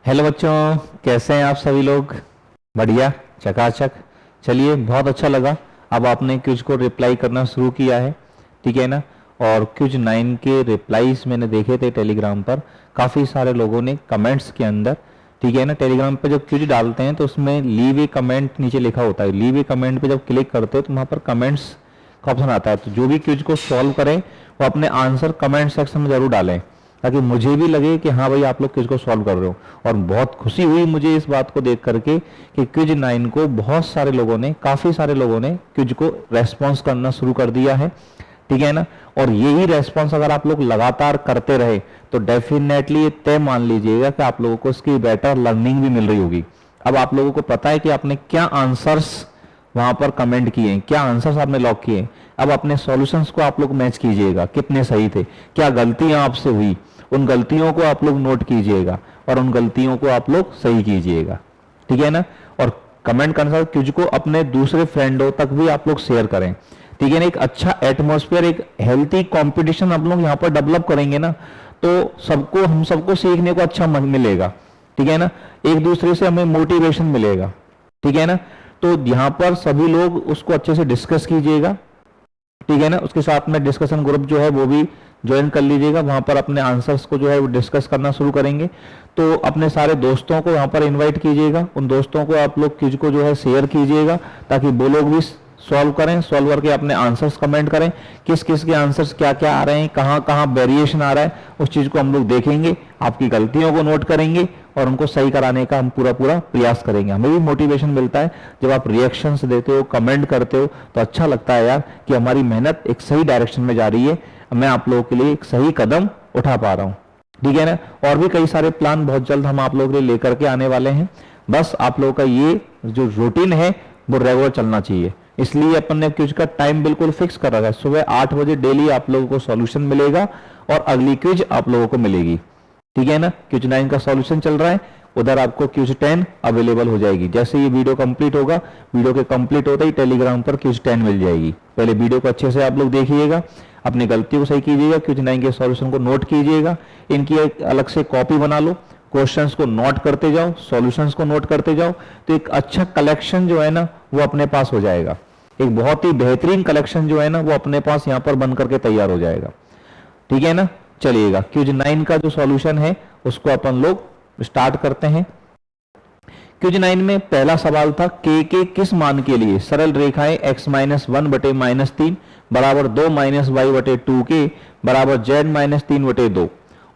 Hello बच्चों, कैसे हैं आप सभी लोग। बढ़िया, चकाचक। चलिए, बहुत अच्छा लगा। अब आपने क्विज को रिप्लाई करना शुरू किया है, ठीक है ना। और क्विज 9 के रिप्लाईज मैंने देखे थे टेलीग्राम पर। काफ़ी सारे लोगों ने कमेंट्स के अंदर, ठीक है ना, टेलीग्राम पर जब क्विज डालते हैं तो उसमें लीव ए कमेंट नीचे लिखा होता है। लीव ए कमेंट पे जब क्लिक करते हो तो वहाँ पर कमेंट्स का ऑप्शन आता है। तो जो भी क्विज को सॉल्व करें वो अपने आंसर कमेंट सेक्शन में जरूर डालें, ताकि मुझे भी लगे कि हाँ भाई आप लोग क्विज को सॉल्व कर रहे हो। और बहुत खुशी हुई मुझे इस बात को देख करके कि क्विज 9 को बहुत सारे लोगों ने, काफ़ी सारे लोगों ने क्विज को रेस्पॉन्स करना शुरू कर दिया है, ठीक है ना। और यही रेस्पॉन्स अगर आप लोग लगातार करते रहे तो डेफिनेटली तय मान लीजिएगा कि आप लोगों को इसकी बेटर लर्निंग भी मिल रही होगी। अब आप लोगों को पता है कि आपने क्या आंसर्स वहां पर कमेंट किए, क्या आंसर्स आपने लॉक किए। अब अपने सॉल्यूशंस को आप लोग मैच कीजिएगा, कितने सही थे, क्या गलतियां आपसे हुई, उन गलतियों को आप लोग नोट कीजिएगा और उन गलतियों को आप लोग सही कीजिएगा, ठीक है ना। और कमेंट करने साथ क्विज को अपने दूसरे फ्रेंडों तक भी आप लोग शेयर करें, ठीक है ना। एक अच्छा एटमॉस्फेयर, एक हेल्थी कंपटीशन आप लोग यहाँ पर डेवलप करेंगे ना, तो सबको, हम सबको सीखने को अच्छा मिलेगा, ठीक है ना। एक दूसरे से हमें मोटिवेशन मिलेगा, ठीक है ना। तो यहाँ पर सभी लोग उसको अच्छे से डिस्कस कीजिएगा, ठीक है ना। उसके साथ में डिस्कशन ग्रुप जो है वो भी ज्वाइन कर लीजिएगा। वहां पर अपने आंसर्स को जो है वो डिस्कस करना शुरू करेंगे। तो अपने सारे दोस्तों को वहां पर इनवाइट कीजिएगा, उन दोस्तों को आप लोग क्विज को जो है शेयर कीजिएगा, ताकि वो लोग भी सॉल्व करें, सॉल्व करके अपने आंसर्स कमेंट करें, किस किस के आंसर्स क्या क्या आ रहे हैं, कहाँ कहाँ वेरिएशन आ रहा है, उस चीज को हम लोग देखेंगे, आपकी गलतियों को नोट करेंगे और उनको सही कराने का हम पूरा पूरा प्रयास करेंगे। हमें भी मोटिवेशन मिलता है जब आप रिएक्शंस देते हो, कमेंट करते हो, तो अच्छा लगता है यार कि हमारी मेहनत एक सही डायरेक्शन में जा रही है, मैं आप लोगों के लिए एक सही कदम उठा पा रहा हूँ, ठीक है ना। और भी कई सारे प्लान बहुत जल्द हम आप लोगों के लिए लेकर के आने वाले हैं। बस आप लोगों का ये जो रूटीन है वो रेगुलर चलना चाहिए। इसलिए अपन ने क्विज का टाइम बिल्कुल फिक्स कर रखा है, सुबह 8 बजे डेली आप लोगों को सॉल्यूशन मिलेगा और अगली क्विज आप लोगों को मिलेगी, ठीक है ना। क्विज 9 का सॉल्यूशन चल रहा है, उधर आपको क्विज 10 अवेलेबल हो जाएगी। जैसे ये वीडियो कंप्लीट होगा, वीडियो के कंप्लीट होते ही टेलीग्राम पर क्विज 10 मिल जाएगी। पहले वीडियो को अच्छे से आप लोग देखिएगा, अपनी गलतियों को सही कीजिएगा, क्विज 9 के सॉल्यूशन को नोट कीजिएगा, इनकी एक अलग से कॉपी बना लो, क्वेश्चंस को नोट करते जाओ, सॉल्यूशंस को नोट करते जाओ, तो एक अच्छा कलेक्शन जो है ना वो अपने पास हो जाएगा। एक बहुत ही बेहतरीन कलेक्शन जो है ना वो अपने पास यहां पर बन करके तैयार हो जाएगा, ठीक है ना। चलिएगा, क्विज 9 का जो सॉल्यूशन है उसको अपन लोग स्टार्ट करते हैं। क्विज 9 में पहला सवाल था, के किस मान के लिए सरल रेखाएं x माइनस 1 बटे माइनस 3 बराबर 2 माइनस वाई बटे 2 के बराबर z माइनस 3 बटे 2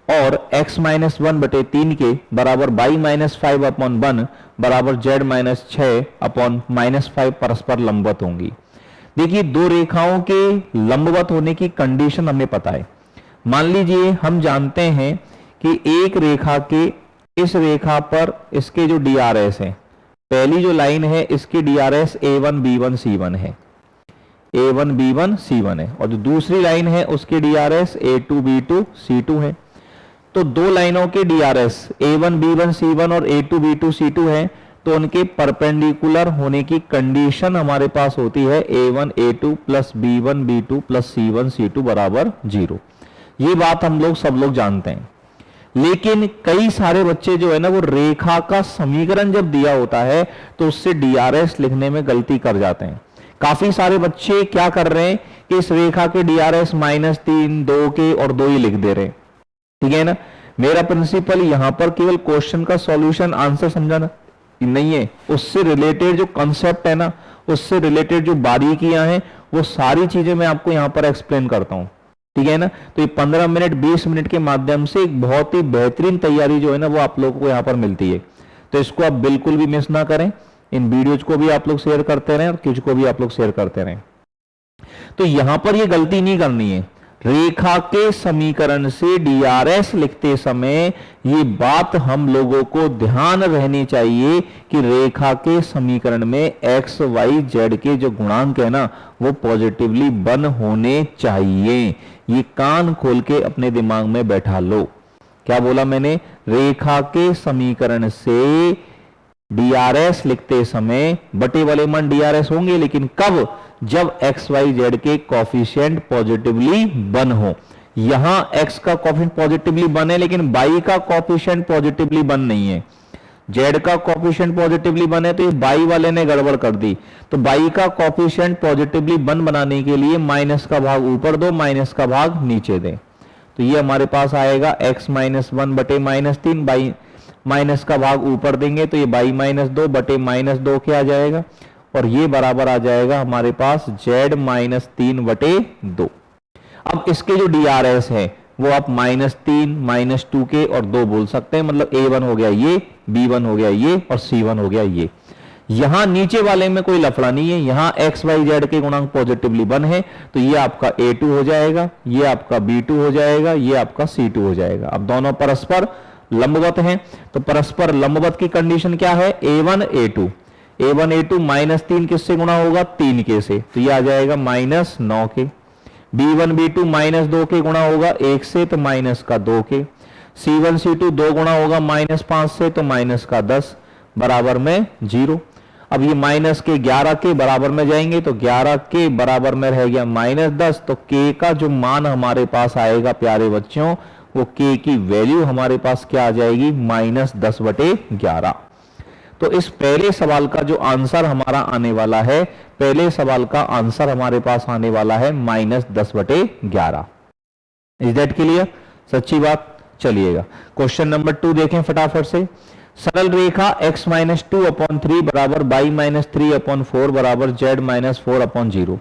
और x माइनस 1 बटे 3 के बराबर y माइनस 5 अपॉन 1 बराबर z माइनस 6 अपॉन माइनस 5 परस्पर लंबवत होंगी। देखिए, दो रेखाओं के लंबवत होने की कंडीशन हमें पता है। मान लीजिए हम जानते हैं कि एक रेखा के, इस रेखा पर इसके जो DRS है, पहली जो लाइन है इसकी DRS A1 B1 C1 है, A1 B1 C1 है, और जो दूसरी लाइन है उसकी DRS A2 B2 C2 है। तो दो लाइनों के DRS A1 B1 C1 और A2 B2 C2 है, तो उनके परपेंडिकुलर होने की कंडीशन हमारे पास होती है A1 A2 plus B1 B2 plus C1 C2 बराबर 0। ये बात हम लोग सब लोग जानते हैं। लेकिन कई सारे बच्चे जो है ना वो रेखा का समीकरण जब दिया होता है तो उससे DRS लिखने में गलती कर जाते हैं। काफी सारे बच्चे क्या कर रहे हैं कि इस रेखा के DRS -3 2 के और 2 ही लिख दे रहे हैं, ठीक है ना। मेरा प्रिंसिपल यहां पर केवल क्वेश्चन का सॉल्यूशन आंसर समझाना नहीं है, उससे रिलेटेड जो कॉन्सेप्ट है ना, उससे रिलेटेड जो बारीकियां हैं, वो सारी चीजें मैं आपको यहां पर एक्सप्लेन करता हूं, ठीक है ना। तो ये 15 मिनट 20 मिनट के माध्यम से एक बहुत ही बेहतरीन तैयारी जो है ना वो आप लोगों को यहां पर मिलती है। तो इसको आप बिल्कुल भी मिस ना करें, इन वीडियोज को भी आप लोग शेयर करते रहें और क्विज को भी आप लोग शेयर करते रहें। तो यहां पर ये गलती नहीं करनी है। रेखा के समीकरण से DRS लिखते समय ये बात हम लोगों को ध्यान रहनी चाहिए कि रेखा के समीकरण में x y z के जो गुणांक है ना वो पॉजिटिवली 1 होने चाहिए। ये कान खोल के अपने दिमाग में बैठा लो। क्या बोला मैंने? रेखा के समीकरण से DRS लिखते समय बटे वाले मान DRS होंगे, लेकिन कब? जब x y z के कोफिशिएंट पॉजिटिवली 1 हो। यहां x का कोफिशिएंट पॉजिटिवली 1 है, लेकिन y का कोफिशिएंट पॉजिटिवली 1 नहीं है। z का कोफिशिएंट पॉजिटिवली 1 है, तो ये y वाले ने गड़बड़ कर दी। तो y का कोफिशिएंट पॉजिटिवली 1 बनाने के लिए माइनस का भाग ऊपर दो, माइनस का भाग नीचे दें। तो ये हमारे पास आएगा x माइनस 1 बटे माइनस 3, बाई माइनस का भाग ऊपर देंगे तो ये बाई माइनस 2 बटे माइनस 2 के आ जाएगा, और ये बराबर आ जाएगा हमारे पास z माइनस 3 बटे 2। अब इसके जो DRS है वो आप -3, -2 के और 2 बोल सकते हैं, मतलब A1 हो गया ये, B1 हो गया ये और C1 हो गया ये। यहां नीचे वाले में कोई लफड़ा नहीं है, यहां x y z के गुणांक पॉजिटिवली 1 है, तो ये आपका A2 हो जाएगा, ये आपका B2 हो जाएगा, ये आपका C2 हो जाएगा। अब दोनों परस्पर लंबवत हैं, तो परस्पर लंबवत की कंडीशन क्या है, A1 A2, A1 A2 -3 किससे गुणा होगा, 3 के से, तो ये आ जाएगा -9 के। B1 B2 -2 के गुणा होगा 1 से, तो माइनस का 2 के। C1 C2 2 गुणा होगा -5 से, तो माइनस का 10 बराबर में 0। अब ये माइनस के 11 के बराबर में जाएंगे, तो 11 के बराबर में रह गया -10, तो k का जो मान हमारे पास आएगा प्यारे बच्चों, वो k की वैल्यू हमारे पास क्या आ जाएगी, -10 बटे 11। तो इस पहले सवाल का जो आंसर हमारा आने वाला है, पहले सवाल का आंसर हमारे पास आने वाला है -10 बटे 11। Is that clear? सच्ची बात। चलिएगा क्वेश्चन नंबर 2 देखें फटाफट से। सरल रेखा x माइनस 2/3 बराबर y -3/4 बराबर z -4/0।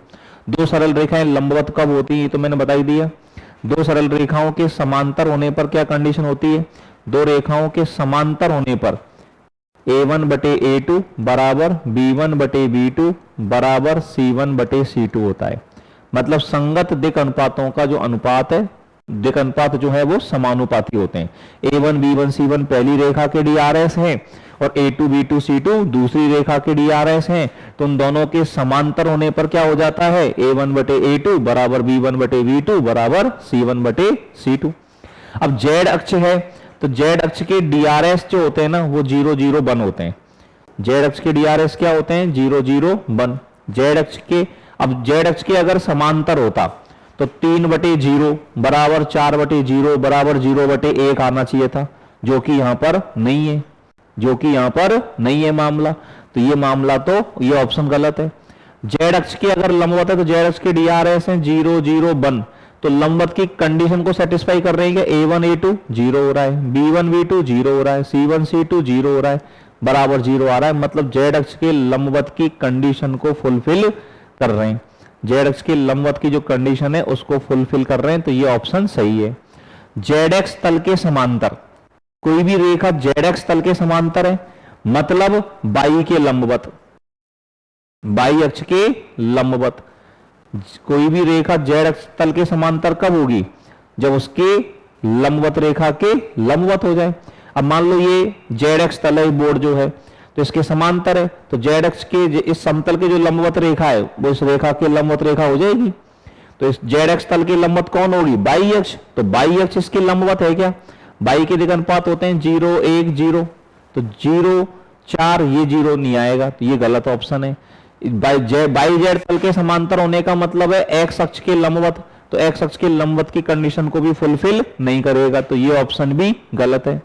दो सरल रेखाएं लंबवत कब होती है, तो मैंने बता ही दिया। दो सरल रेखाओं के समांतर होने पर क्या कंडीशन होती है, दो रेखाओं के समांतर होने पर A1 बटे A2 बराबर B1 बटे B2 बराबर C1 बटे C2 होता है। मतलब संगत दिक् अनुपातों का जो अनुपात है, दिक् अनुपात जो है वो समानुपाती होते हैं। A1 B1 C1 पहली रेखा के DRS हैं और A2 B2 C2 दूसरी रेखा के DRS हैं, तो उन दोनों के समांतर होने पर क्या हो जाता है, A1 बटे A2 बराबर B1 बटे B2 बराबर C1 बटे C2। अब Z अक्ष है, तो Z अक्ष के DRS जो होते हैं ना, वो 0 0 1 होते हैं। Z अक्ष के DRS क्या होते हैं, 0 0 1। Z अक्ष के, अब Z अक्ष के अगर समांतर होता तो 3 बटे 0 बराबर 4 बटे 0 बराबर 0 बटे 1 आना चाहिए था, जो कि यहां पर नहीं है, जो कि यहां पर नहीं है मामला। तो ये मामला, तो ये ऑप्शन गलत है। Z अक्ष के अगर लंबवत है तो Z अक्ष के DRS हैं 0 0 1, तो लंबवत की कंडीशन को सेटिस्फाई कर रहे हैं कि A1 A2 0 हो रहा है, B1 B2 0 हो रहा है, C1 C2 0 हो रहा है, बराबर 0 आ रहा है। मतलब Z अक्ष के लंबवत की कंडीशन को फुलफिल कर रहे हैं, Z अक्ष के लंबवत की जो कंडीशन है उसको फुलफिल कर रहे हैं, तो ये ऑप्शन सही है। ZX तल के समांतर, कोई भी रेखा ZX तल के समांतर है, मतलब Y के लंबवत, Y अक्ष के लंबवत। कोई भी रेखा Z अक्ष तल के समांतर कब होगी, जब उसके लंबवत रेखा के लंबवत हो जाए। अब मान लो ये ZX तल है, बोर्ड जो है, तो इसके समांतर है, तो Z अक्ष के इस समतल के जो लंबवत रेखा है वो इस रेखा के लंबवत रेखा हो जाएगी। तो इस ZX तल की लंबवत कौन होगी, Y अक्ष। तो Y अक्ष इसके लंबवत है क्या, Y के दिक् अनुपात होते हैं 0 1 0, तो 0 4, ये 0 नहीं आएगा, तो ये गलत ऑप्शन है। YZ तल के समांतर होने का मतलब है X अक्ष के लंबवत, तो X अक्ष के लंबवत की कंडीशन को भी फुलफिल नहीं करेगा, तो ये ऑप्शन भी गलत है।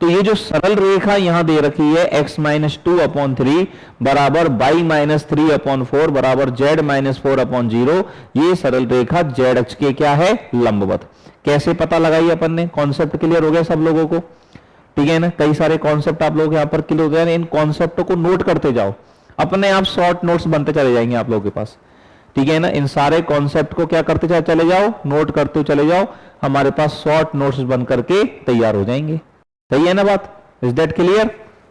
तो ये जो सरल रेखा यहां दे रखी है x माइनस 2/3 बराबर y माइनस 3/4 बराबर z माइनस 4/0, ये सरल रेखा Z अक्ष के क्या है, लंबवत। कैसे पता लगाई अपन ने, कॉन्सेप्ट क्लियर हो गया सब लोगों को, ठीक है ना। कई सारे कॉन्सेप्ट आप लोग यहाँ पर क्लियर हो गए, इन कॉन्सेप्टों को नोट करते जाओ, अपने आप शॉर्ट नोट्स बनते चले जाएंगे आप लोगों के पास, ठीक है ना। इन सारे कॉन्सेप्ट को क्या करते चले जाओ, नोट करते चले जाओ, हमारे पास शॉर्ट नोट्स बन करके तैयार हो जाएंगे। सही है ना बात, इज दैट क्लियर?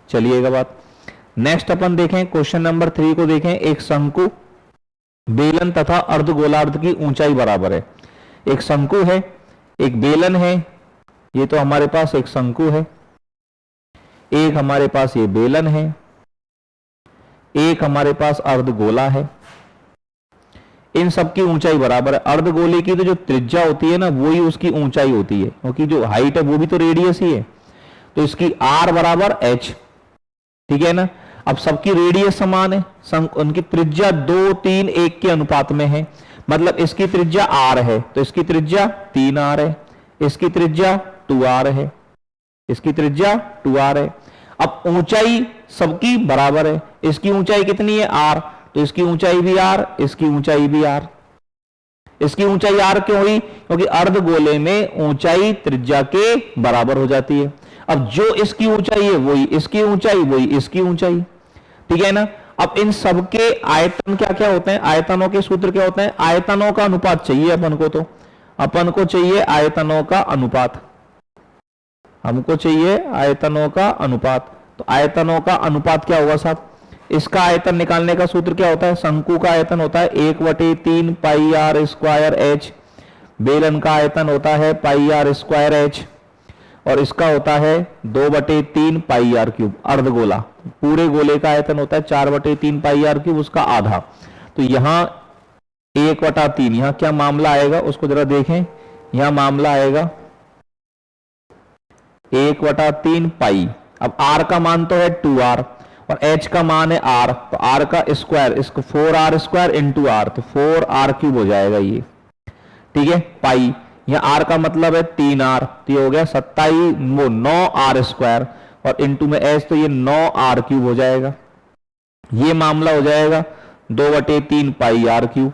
चलिएगा बात नेक्स्ट अपन देखें, क्वेश्चन नंबर 3 को देखें। एक शंकु, बेलन तथा अर्धगोलार्ध की ऊंचाई बराबर है। एक शंकु है, एक बेलन है, ये तो हमारे पास एक शंकु है, एक हमारे पास ये बेलन है, एक हमारे पास अर्धगोला है। इन सब की ऊंचाई बराबर है। अर्धगोले की तो जो त्रिज्या होती है ना, वो ही उसकी ऊंचाई होती है, क्योंकि जो हाइट है वो भी तो रेडियस ही है, तो इसकी R बराबर H, ठीक है ना। अब सबकी रेडियस समान है, उनकी त्रिज्या 2 3 1 के अनुपात में है, मतलब इसकी त्रिज्या r है तो इसकी त्रिज्या 3r है, इसकी त्रिज्या 2r है, इसकी त्रिज्या 2r है। अब ऊंचाई सबकी बराबर है, इसकी ऊंचाई कितनी है r, तो इसकी ऊंचाई भी r, इसकी ऊंचाई भी r। इसकी ऊंचाई r क्यों हुई, क्योंकि अर्धगोले में ऊंचाई त्रिज्या के बराबर हो जाती है। अब जो इसकी ऊंचाई है वही इसकी ऊंचाई, वही इसकी ऊंचाई, ठीक है ना। अब इन सबके आयतन क्या क्या होते हैं, आयतनों के सूत्र क्या होते हैं, आयतनों का अनुपात चाहिए अपन को, तो अपन को चाहिए आयतनों का अनुपात, हमको चाहिए आयतनों का अनुपात। तो आयतनों का अनुपात क्या होगा साहब, इसका आयतन निकालने का सूत्र क्या होता है, शंकु का आयतन होता है 1/3 पाई आर स्क्वायर एच, बेलन का आयतन होता है पाई आर स्क्वायर एच, और इसका होता है 2/3 पाई आर क्यूब। अर्धगोला, पूरे गोले का आयतन होता है 4/3 पाई आर क्यूब, उसका आधा। तो यहां 1/3, यहां क्या मामला आएगा उसको जरा देखें। यहां मामला आएगा 1/3 पाई। अब r का मान तो है 2r और h का मान है r, तो r का स्क्वायर, इसको 4r स्क्वायर इंटू r, तो 4r क्यूब हो जाएगा ये, ठीक है। पाई, यहाँ r का मतलब है 3r, तो ये हो गया 9r स्क्वायर, और इंटू में h, तो ये 9r क्यूब हो जाएगा। ये मामला हो जाएगा 2/3 पाई r क्यूब,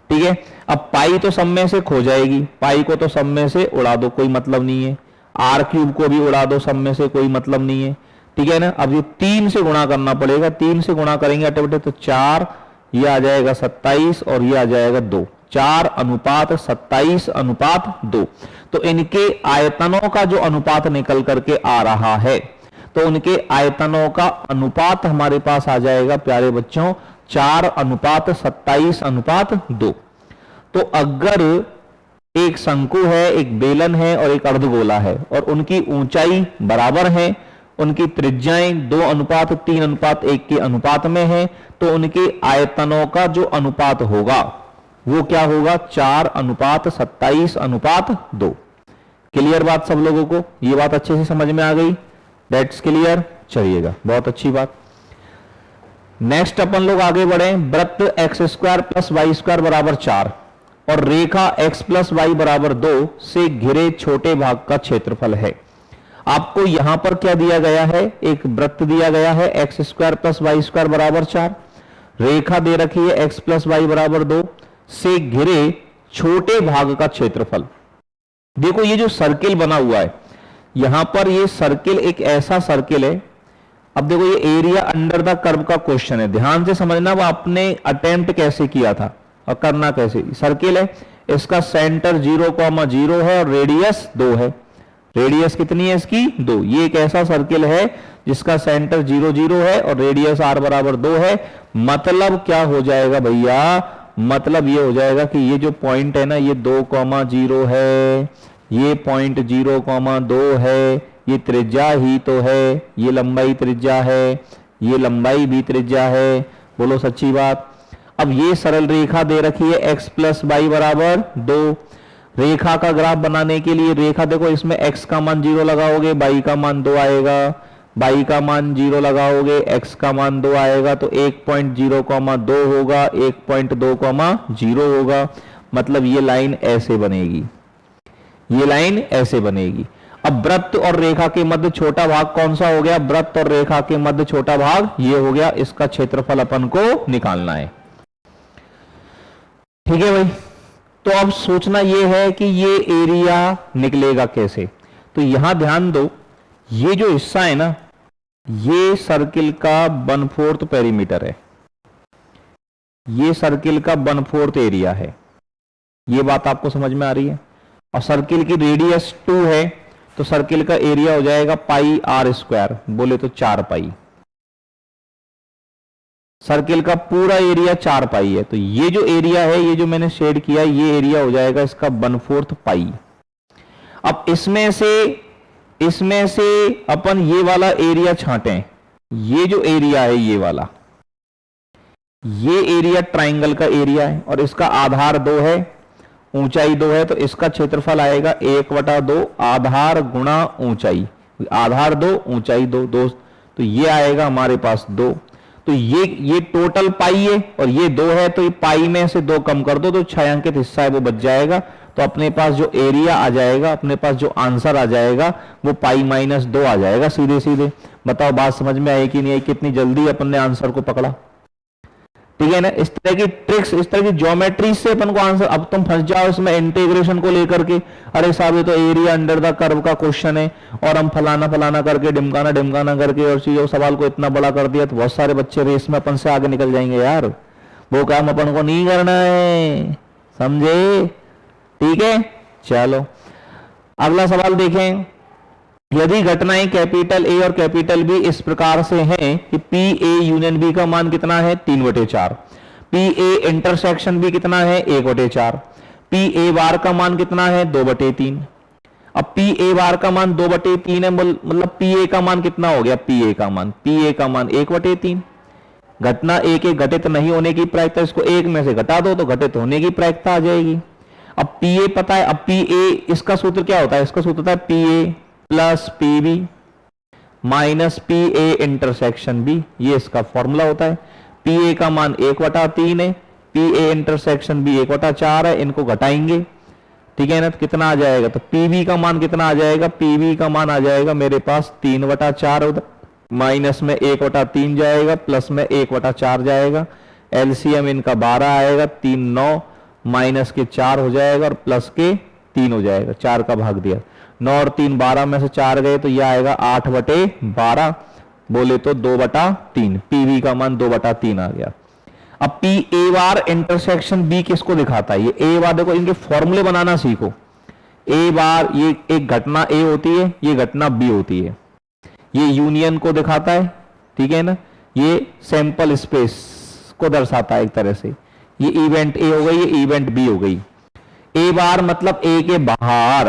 ठीक है। अब पाई तो सब में से खो जाएगी, पाई को तो सब में से उड़ा दो, कोई मतलब नहीं है। r क्यूब को भी उड़ा दो, सब में से कोई मतलब नहीं है, ठीक है ना। अब ये 3 से गुणा करना पड़ेगा, 3 से गुणा करेंगे अटे बटे, तो 4, ये आ जाएगा 27 और ये आ जाएगा 2, 4:27:2। तो इनके आयतनों का जो अनुपात निकल करके आ रहा है, तो उनके आयतनों का अनुपात हमारे पास आ जाएगा प्यारे बच्चों 4:27:2। तो अगर एक शंकु है, एक बेलन है और एक अर्धगोला है, और उनकी ऊंचाई बराबर है, उनकी त्रिज्याएं 2:3:1 के अनुपात में है, तो उनके आयतनों का जो अनुपात होगा वो क्या होगा, 4:27:2। क्लियर बात सब लोगों को, ये बात अच्छे से समझ में आ गई, दैट्स क्लियर। चलिएगा, बहुत अच्छी बात। नेक्स्ट अपन लोग आगे बढ़े। वृत्त x² + y² बराबर 4 और रेखा x + y बराबर 2 से घिरे छोटे भाग का क्षेत्रफल है। आपको यहां पर क्या दिया गया है, एक वृत्त दिया गया है x² + y² बराबर 4, रेखा दे रखी है x + y बराबर 2 से घिरे छोटे भाग का क्षेत्रफल। देखो ये जो सर्किल बना हुआ है यहां पर, ये सर्किल एक ऐसा सर्किल है। अब देखो ये एरिया अंडर द कर्व का क्वेश्चन है, ध्यान से समझना, वो आपने अटेम्प्ट कैसे किया था और करना कैसे। सर्किल है, इसका सेंटर 0,0 है और रेडियस 2 है। रेडियस कितनी है इसकी, 2। ये एक ऐसा सर्किल है जिसका सेंटर 0, 0 है और रेडियस r बराबर 2 है। मतलब क्या हो जाएगा भैया, मतलब ये हो जाएगा कि ये जो पॉइंट है ना, ये 2,0 है, ये पॉइंट 0,2 है, ये त्रिज्या ही तो है, ये लंबाई त्रिज्या है, ये लंबाई भी त्रिज्या है। बोलो सच्ची बात। अब ये सरल रेखा दे रखी है x + y बराबर 2। रेखा का ग्राफ बनाने के लिए रेखा देखो, इसमें x का मान 0 लगाओगे, y का मान 2 आएगा, y का मान 0 लगाओगे, x का मान 2 आएगा, तो 1.0,2 होगा, 1.2,0 होगा। मतलब ये लाइन ऐसे बनेगी, ये लाइन ऐसे बनेगी। अब वृत्त और रेखा के मध्य छोटा भाग कौन सा हो गया, वृत्त और रेखा के मध्य छोटा भाग ये हो गया। इसका क्षेत्रफल अपन को निकालना है, ठीक है भाई। तो अब सोचना ये है कि ये एरिया निकलेगा कैसे। तो यहां ध्यान दो, ये जो हिस्सा है ना, ये सर्किल का 1/4 पेरीमीटर है, ये सर्किल का 1/4 एरिया है। ये बात आपको समझ में आ रही है। और सर्किल की रेडियस 2 है, तो सर्किल का एरिया हो जाएगा पाई r², बोले तो 4 पाई। सर्किल का पूरा एरिया 4 पाई है, तो ये जो एरिया है, ये जो मैंने शेड किया, ये एरिया हो जाएगा इसका 1/4 पाई। अब इसमें से अपन ये वाला एरिया छांटें, ये जो एरिया है ये वाला, ये एरिया ट्राइंगल का एरिया है और इसका आधार 2 है, ऊंचाई 2 है, तो इसका क्षेत्रफल आएगा 1/2 आधार गुणा ऊंचाई। आधार 2 ऊंचाई 2, तो ये आएगा हमारे पास 2। तो ये टोटल पाई है और ये 2 है, तो ये पाई में से 2 कम कर दो तो छायांकित हिस्सा है वो बच जाएगा। तो अपने पास जो एरिया आ जाएगा, अपने पास जो आंसर आ जाएगा वो पाई माइनस 2 आ जाएगा सीधे सीधे। बताओ बात समझ में आई कि नहीं आई? कितनी जल्दी अपन ने आंसर को पकड़ा। ठीक है ना, इस तरह की ट्रिक्स, इस तरह की ज्योमेट्री से अपन को आंसर। अब तुम फंस जाओ इसमें इंटीग्रेशन को लेकर के, अरे साहब ये तो एरिया अंडर द कर्व का क्वेश्चन है और हम फलाना फलाना करके डिमकाना डिमकाना करके और चीजों सवाल को इतना बड़ा कर दिया, तो बहुत सारे बच्चे रेस में अपन से आगे निकल जाएंगे यार। वो काम अपन को नहीं करना है, समझे? ठीक है, चलो अगला सवाल देखें। यदि घटनाएं कैपिटल ए और कैपिटल बी इस प्रकार से हैं कि पी ए यूनियन बी का मान कितना है 3/4, पी ए इंटरसेक्शन बी कितना है 1/4, पी ए बार का मान कितना है 2/3। अब पी ए बार का मान 2/3 है, मतलब पी ए का मान कितना हो गया? पी ए का मान 1/3। घटना ए के घटित नहीं होने की प्रायिकता, इसको 1 में से घटा दो तो घटित होने की प्रायिकता आ जाएगी। अब पी ए पता है, अब पी ए इसका सूत्र क्या होता है? इसका सूत्र होता है P A plus P B minus P A intersection B, ये इसका फॉर्मूला होता है। पी ए का मान 1/3 है, पी ए इंटरसेक्शन बी 1/4 है, इनको घटाएंगे, ठीक है ना, तो कितना आ जाएगा? तो पी बी का मान कितना आ जाएगा? पी बी का मान आ जाएगा मेरे पास 3/4, उधर माइनस में 1/3 जाएगा, प्लस में 1/4 जाएगा, एलसीएम इनका 12 आएगा, 3 9 माइनस के 4 हो जाएगा और प्लस के 3 हो जाएगा, 4 का भाग दिया, 9 और 3 12 में से 4 गए तो यह आएगा 8/12, बोले तो 2/3, पीवी का मान 2/3 आ गया। अब P A bar intersection B किसको दिखाता है? ये ए बार, देखो इनके फॉर्मूले बनाना सीखो। ए बार ये एक घटना ए होती है, ये घटना बी होती है, ये यूनियन को दिखाता है, ठीक है ना, ये सैंपल स्पेस को दर्शाता है एक तरह से। ये इवेंट ए हो गई, ये इवेंट बी हो गई। ए बार मतलब ए के बाहर,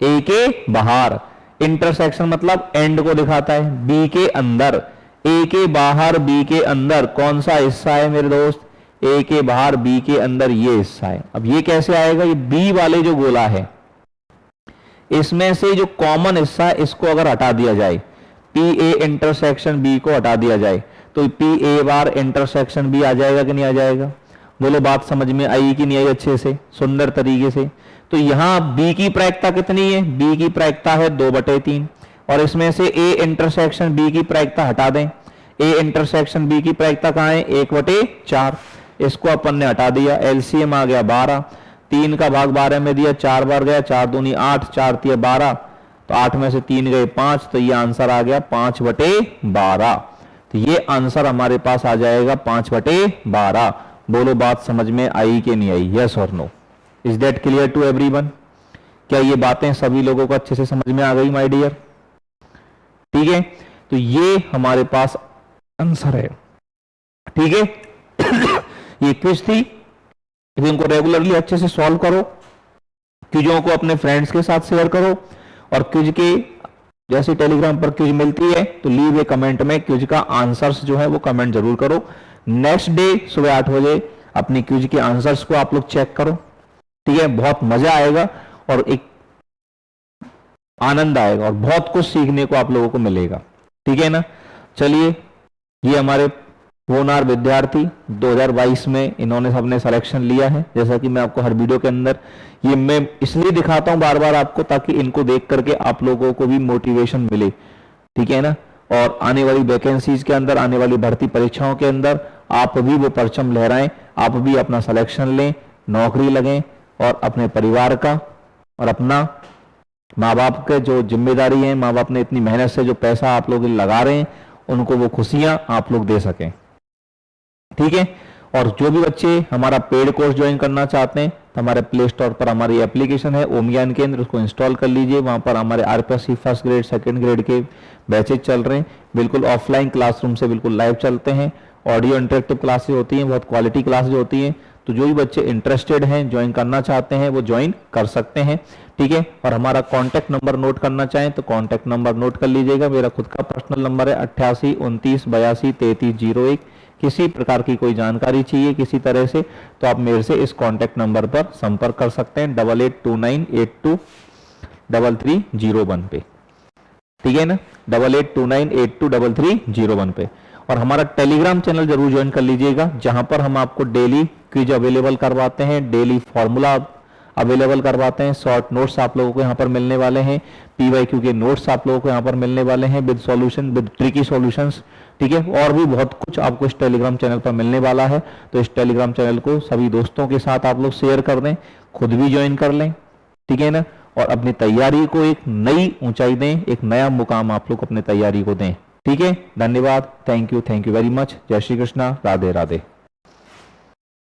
ए के बाहर, इंटरसेक्शन मतलब एंड को दिखाता है, बी के अंदर, ए के बाहर बी के अंदर कौन सा हिस्सा है मेरे दोस्त? ए के बाहर बी के अंदर ये हिस्सा है। अब ये कैसे आएगा? ये बी वाले जो गोला है इसमें से जो कॉमन हिस्सा है इसको अगर हटा दिया जाए, पी ए इंटरसेक्शन बी को हटा दिया जाए तो P A bar intersection B आ जाएगा कि नहीं आ जाएगा? बोलो बात समझ में आई कि नहीं आई? अच्छे से सुंदर तरीके से। तो यहां बी की प्रायिकता कितनी है? बी की प्रायिकता है 2/3 और इसमें से ए इंटरसेक्शन बी की प्रायिकता हटा दें। ए इंटरसेक्शन बी की प्रायिकता कहां है? 1/4, इसको अपन ने हटा दिया, एलसीएम आ गया 12, 3 का भाग 12 में दिया, 4 बार गया, 4 दूनी 8, 4 तिया 12, तो 8 में से 3 गए 5, तो ये आंसर आ गया 5/12। तो ये आंसर हमारे पास आ जाएगा 5/12। बोलो बात समझ में आई कि नहीं आई? यस और no? Is that clear to everyone? क्या ये बातें सभी लोगों को अच्छे से समझ में आ गई माय डियर? ठीक है, तो ये हमारे पास आंसर है, ठीक है। ये क्विज थी, इनको रेगुलरली अच्छे से सॉल्व करो, क्विजों को अपने फ्रेंड्स के साथ शेयर करो और क्विज के जैसे टेलीग्राम पर क्विज मिलती है तो लीव ए कमेंट में क्विज का आंसर्स जो है वो कमेंट जरूर करो। नेक्स्ट डे सुबह 8 बजे अपनी क्विज के आंसर्स को आप लोग चेक करो, ठीक है। बहुत मजा आएगा और एक आनंद आएगा और बहुत कुछ सीखने को आप लोगों को मिलेगा, ठीक है ना। चलिए, ये हमारे होनहार विद्यार्थी 2022 में इन्होंने सबने सिलेक्शन लिया है। जैसा कि मैं आपको हर वीडियो के अंदर ये मैं इसलिए दिखाता हूं बार बार आपको, ताकि इनको देख करके आप लोगों को भी मोटिवेशन मिले, ठीक है ना। और आने वाली वैकेंसीज के अंदर, आने वाली भर्ती परीक्षाओं के अंदर आप भी वो परचम लहराएं, आप भी अपना सिलेक्शन लें, नौकरी लगें और अपने परिवार का और अपना माँ बाप के जो जिम्मेदारी है, माँ बाप ने इतनी मेहनत से जो पैसा आप लोग लगा रहे हैं उनको वो खुशियां आप लोग दे सकें, ठीक है। और जो भी बच्चे हमारा पेड कोर्स ज्वाइन करना चाहते हैं तो हमारे प्ले स्टोर पर हमारी एप्लीकेशन है ओम ज्ञान केंद्र, उसको इंस्टॉल कर लीजिए। वहां पर हमारे RPSC first grade second grade के बैचेज चल रहे हैं, बिल्कुल ऑफलाइन क्लासरूम से बिल्कुल लाइव चलते हैं। ऑडियो इंटरेक्टिव क्लासेस होती हैं, बहुत क्वालिटी क्लासेज होती हैं। तो जो भी बच्चे इंटरेस्टेड हैं, ज्वाइन करना चाहते हैं, वो ज्वाइन कर सकते हैं, ठीक है। और हमारा कॉन्टैक्ट नंबर नोट करना चाहें तो कॉन्टैक्ट नंबर नोट कर लीजिएगा। मेरा खुद का पर्सनल नंबर है 88 29 82 33 01। किसी प्रकार की कोई जानकारी चाहिए किसी तरह से तो आप मेरे से इस कॉन्टैक्ट नंबर पर संपर्क कर सकते हैं 8829823301 पे, ठीक है ना, 8829823301 पे। और हमारा टेलीग्राम चैनल जरूर ज्वाइन कर लीजिएगा, जहां पर हम आपको डेली क्विज अवेलेबल करवाते हैं, डेली फॉर्मूला अवेलेबल करवाते हैं, शॉर्ट नोट्स आप लोगों को यहाँ पर मिलने वाले हैं, पीवाईक्यू के नोट्स आप लोगों को यहाँ पर मिलने वाले हैं with solution, with tricky solutions, ठीक है। और भी बहुत कुछ आपको इस टेलीग्राम चैनल पर मिलने वाला है। तो इस टेलीग्राम चैनल को सभी दोस्तों के साथ आप लोग शेयर कर दें, खुद भी ज्वाइन कर लें, ठीक है ना, और अपनी तैयारी को एक नई ऊंचाई दें, एक नया मुकाम आप लोग अपनी तैयारी को दें, ठीक है। धन्यवाद, थैंक यू वेरी मच। जय श्री कृष्णा, राधे राधे।